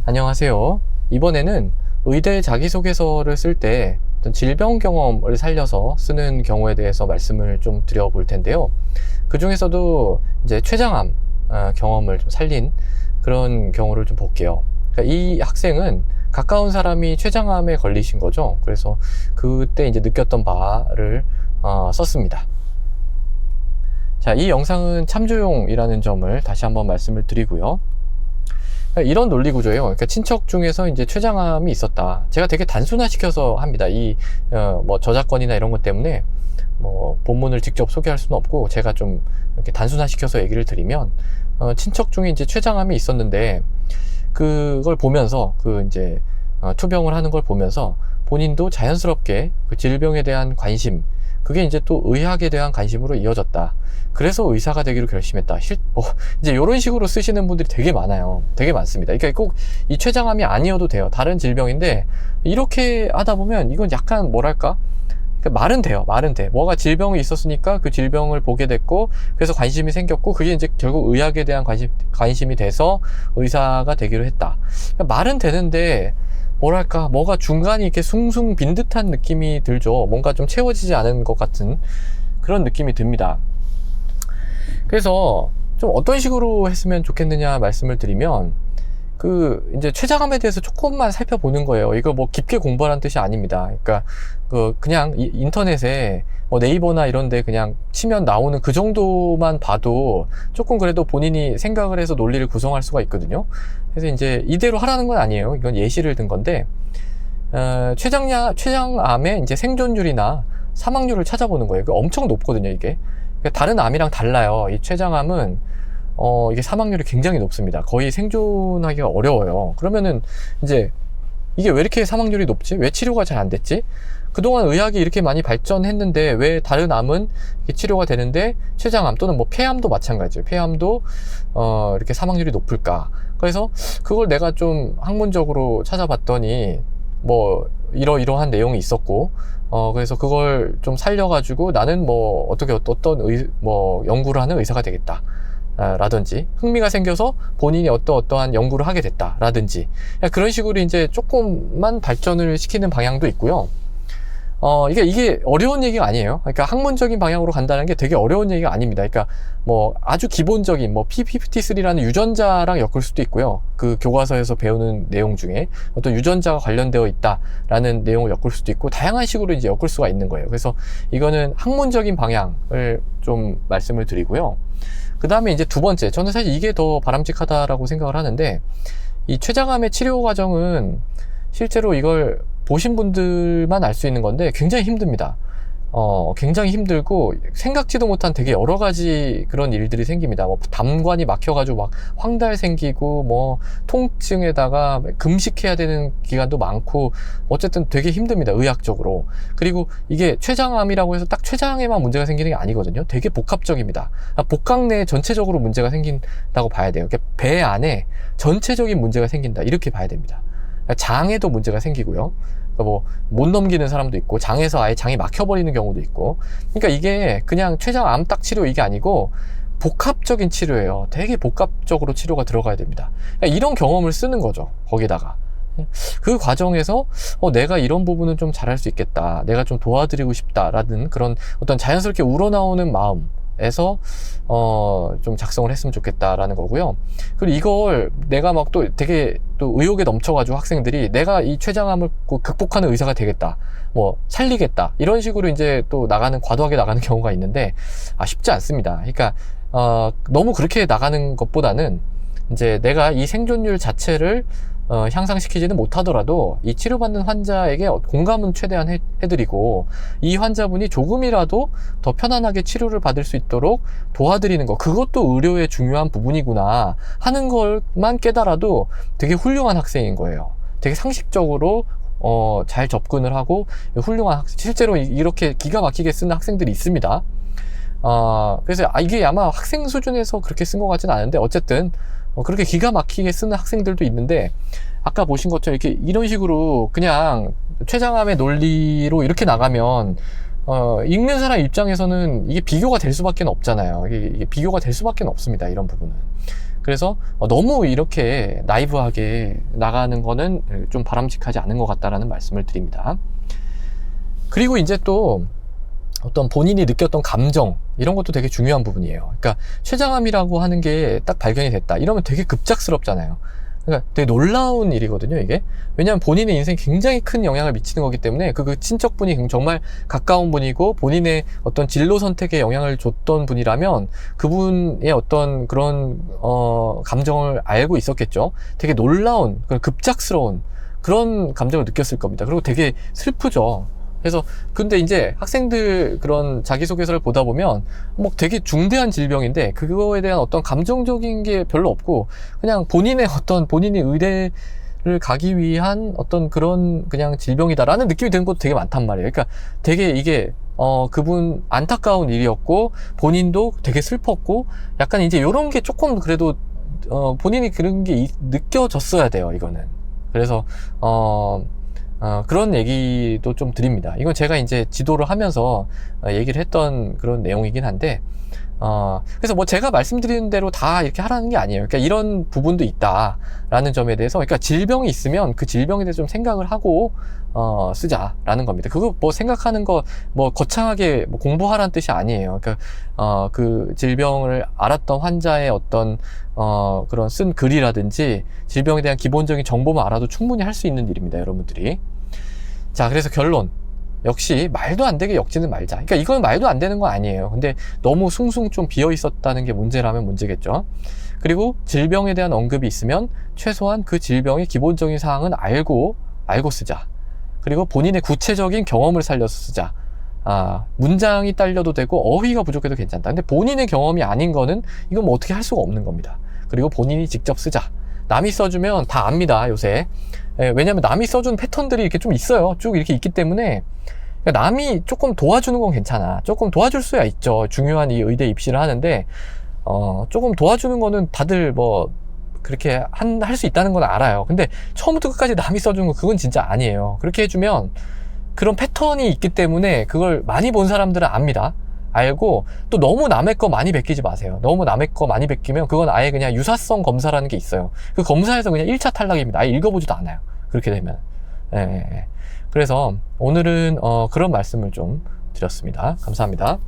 안녕하세요. 이번에는 의대 자기소개서를 쓸 때 어떤 질병 경험을 살려서 쓰는 경우에 대해서 말씀을 좀 드려볼 텐데요. 그 중에서도 이제 췌장암 경험을 좀 살린 그런 경우를 좀 볼게요. 그러니까 이 학생은 가까운 사람이 췌장암에 걸리신 거죠. 그래서 그때 이제 느꼈던 바를 썼습니다. 자, 이 영상은 참조용이라는 점을 다시 한번 말씀을 드리고요. 이런 논리 구조예요. 그러니까 친척 중에서 이제 췌장암이 있었다. 제가 되게 단순화시켜서 합니다. 뭐 저작권이나 이런 것 때문에 뭐 본문을 직접 소개할 수는 없고, 제가 좀 이렇게 단순화시켜서 얘기를 드리면, 친척 중에 이제 췌장암이 있었는데, 그걸 보면서 이제 투병을 하는 걸 보면서 본인도 자연스럽게 그 질병에 대한 관심, 그게 이제 또 의학에 대한 관심으로 이어졌다. 그래서 의사가 되기로 결심했다. 이제 이런 식으로 쓰시는 분들이 되게 많아요. 되게 많습니다. 그러니까 꼭 이 췌장암이 아니어도 돼요. 다른 질병인데 이렇게 하다 보면 이건 약간 뭐랄까? 그러니까 말은 돼요. 말은 돼. 뭐가 질병이 있었으니까 그 질병을 보게 됐고, 그래서 관심이 생겼고, 그게 이제 결국 의학에 대한 관심이 돼서 의사가 되기로 했다. 그러니까 말은 되는데 뭐랄까, 뭐가 중간이 이렇게 숭숭 빈 듯한 느낌이 들죠. 뭔가 좀 채워지지 않은 것 같은 그런 느낌이 듭니다. 그래서 좀 어떤 식으로 했으면 좋겠느냐 말씀을 드리면, 이제 췌장암에 대해서 조금만 살펴보는 거예요. 이거 뭐 깊게 공부하라는 뜻이 아닙니다. 그러니까 그냥 인터넷에 뭐 네이버나 이런데 그냥 치면 나오는 그 정도만 봐도 조금 그래도 본인이 생각을 해서 논리를 구성할 수가 있거든요. 그래서 이제 이대로 하라는 건 아니에요. 이건 예시를 든 건데, 췌장암의 이제 생존율이나 사망률을 찾아보는 거예요. 엄청 높거든요, 이게. 그러니까 다른 암이랑 달라요. 이 췌장암은 이게 사망률이 굉장히 높습니다. 거의 생존하기가 어려워요. 그러면은 이제 이게 왜 이렇게 사망률이 높지? 왜 치료가 잘 안 됐지? 그동안 의학이 이렇게 많이 발전했는데 왜 다른 암은 이렇게 치료가 되는데 췌장암 또는 뭐 폐암도 마찬가지예요. 폐암도 이렇게 사망률이 높을까? 그래서 그걸 내가 좀 학문적으로 찾아봤더니 뭐 이러한 내용이 있었고, 그래서 그걸 좀 살려가지고 나는 뭐 어떤 연구를 하는 의사가 되겠다. 라든지 흥미가 생겨서 본인이 어떠한 연구를 하게 됐다 라든지, 그런 식으로 이제 조금만 발전을 시키는 방향도 있고요. 이게 어려운 얘기가 아니에요. 그러니까 학문적인 방향으로 간다는 게 되게 어려운 얘기가 아닙니다. 그러니까 뭐 아주 기본적인 뭐 P53라는 유전자랑 엮을 수도 있고요. 그 교과서에서 배우는 내용 중에 어떤 유전자가 관련되어 있다라는 내용을 엮을 수도 있고, 다양한 식으로 이제 엮을 수가 있는 거예요. 그래서 이거는 학문적인 방향을 좀 말씀을 드리고요. 그 다음에 이제 두 번째, 저는 사실 이게 더 바람직하다라고 생각을 하는데, 이 췌장암의 치료 과정은 실제로 이걸 보신 분들만 알 수 있는 건데 굉장히 힘듭니다. 굉장히 힘들고 생각지도 못한 되게 여러 가지 그런 일들이 생깁니다. 뭐 담관이 막혀가지고 막 황달 생기고, 뭐 통증에다가 금식해야 되는 기간도 많고, 어쨌든 되게 힘듭니다, 의학적으로. 그리고 이게 췌장암이라고 해서 딱 췌장에만 문제가 생기는 게 아니거든요. 되게 복합적입니다. 복강 내에 전체적으로 문제가 생긴다고 봐야 돼요. 그러니까 배 안에 전체적인 문제가 생긴다, 이렇게 봐야 됩니다. 장에도 문제가 생기고요. 뭐 못 넘기는 사람도 있고, 장에서 아예 장이 막혀버리는 경우도 있고. 그러니까 이게 그냥 췌장암 딱 치료 이게 아니고 복합적인 치료예요. 되게 복합적으로 치료가 들어가야 됩니다. 그러니까 이런 경험을 쓰는 거죠, 거기다가. 그 과정에서 내가 이런 부분은 좀 잘할 수 있겠다, 내가 좀 도와드리고 싶다라는 그런 어떤 자연스럽게 우러나오는 마음에서 좀 작성을 했으면 좋겠다라는 거고요. 그리고 이걸 내가 막 또 되게 또 의욕에 넘쳐가지고 학생들이 내가 이 췌장암을 극복하는 의사가 되겠다, 뭐 살리겠다, 이런 식으로 이제 또 과도하게 나가는 경우가 있는데, 쉽지 않습니다. 그러니까 너무 그렇게 나가는 것보다는 이제 내가 이 생존율 자체를 향상시키지는 못하더라도 이 치료받는 환자에게 공감은 최대한 해드리고, 이 환자분이 조금이라도 더 편안하게 치료를 받을 수 있도록 도와드리는 거, 그것도 의료의 중요한 부분이구나 하는 걸만 깨달아도 되게 훌륭한 학생인 거예요. 되게 상식적으로 잘 접근을 하고 훌륭한 실제로 이렇게 기가 막히게 쓰는 학생들이 있습니다. 그래서 이게 아마 학생 수준에서 그렇게 쓴 것 같지는 않은데, 어쨌든 그렇게 기가 막히게 쓰는 학생들도 있는데, 아까 보신 것처럼 이런 식으로 그냥 췌장암의 논리로 이렇게 나가면 읽는 사람 입장에서는 이게 비교가 될 수밖에 없잖아요. 이게 비교가 될 수밖에 없습니다, 이런 부분은. 그래서 너무 이렇게 나이브하게 나가는 거는 좀 바람직하지 않은 것 같다라는 말씀을 드립니다. 그리고 이제 또 어떤 본인이 느꼈던 감정, 이런 것도 되게 중요한 부분이에요. 그러니까 췌장암이라고 하는 게 딱 발견이 됐다 이러면 되게 급작스럽잖아요. 그러니까 되게 놀라운 일이거든요, 이게. 왜냐하면 본인의 인생에 굉장히 큰 영향을 미치는 거기 때문에 그 친척분이 정말 가까운 분이고 본인의 어떤 진로 선택에 영향을 줬던 분이라면 그분의 어떤 그런 감정을 알고 있었겠죠. 되게 놀라운, 급작스러운 그런 감정을 느꼈을 겁니다. 그리고 되게 슬프죠. 그래서 근데 이제 학생들 그런 자기소개서를 보다 보면 뭐 되게 중대한 질병인데 그거에 대한 어떤 감정적인 게 별로 없고 그냥 본인의 어떤 본인이 의대를 가기 위한 어떤 그런 그냥 질병이다라는 느낌이 드는 것도 되게 많단 말이에요. 그러니까 되게 이게 그분 안타까운 일이었고 본인도 되게 슬펐고 약간 이제 요런 게 조금 그래도 본인이 그런 게 느껴졌어야 돼요, 이거는. 그래서 그런 얘기도 좀 드립니다. 이건 제가 이제 지도를 하면서 얘기를 했던 그런 내용이긴 한데, 그래서 뭐 제가 말씀드리는 대로 다 이렇게 하라는 게 아니에요. 그러니까 이런 부분도 있다라는 점에 대해서, 그러니까 질병이 있으면 그 질병에 대해서 좀 생각을 하고, 쓰자라는 겁니다. 그거 뭐 생각하는 거, 뭐 거창하게 뭐 공부하라는 뜻이 아니에요. 그러니까, 그 질병을 알았던 환자의 어떤, 그런 쓴 글이라든지 질병에 대한 기본적인 정보만 알아도 충분히 할 수 있는 일입니다, 여러분들이. 자, 그래서 결론. 역시 말도 안 되게 엮지는 말자. 그러니까 이건 말도 안 되는 건 아니에요. 근데 너무 숭숭 좀 비어 있었다는 게 문제라면 문제겠죠. 그리고 질병에 대한 언급이 있으면 최소한 그 질병의 기본적인 사항은 알고 쓰자. 그리고 본인의 구체적인 경험을 살려서 쓰자. 문장이 딸려도 되고 어휘가 부족해도 괜찮다. 근데 본인의 경험이 아닌 거는 이건 뭐 어떻게 할 수가 없는 겁니다. 그리고 본인이 직접 쓰자. 남이 써주면 다 압니다, 요새. 왜냐면 남이 써준 패턴들이 이렇게 좀 있어요. 쭉 이렇게 있기 때문에 남이 조금 도와주는 건 괜찮아. 조금 도와줄 수야 있죠. 중요한 이 의대 입시를 하는데 조금 도와주는 거는 다들 뭐 그렇게 할 수 있다는 건 알아요. 근데 처음부터 끝까지 남이 써준 거 그건 진짜 아니에요. 그렇게 해주면 그런 패턴이 있기 때문에 그걸 많이 본 사람들은 압니다. 알고 또 너무 남의 거 많이 베끼지 마세요. 너무 남의 거 많이 베끼면 그건 아예 그냥 유사성 검사라는 게 있어요. 그 검사에서 그냥 1차 탈락입니다. 아예 읽어보지도 않아요. 그렇게 되면. 그래서 오늘은 그런 말씀을 좀 드렸습니다. 감사합니다.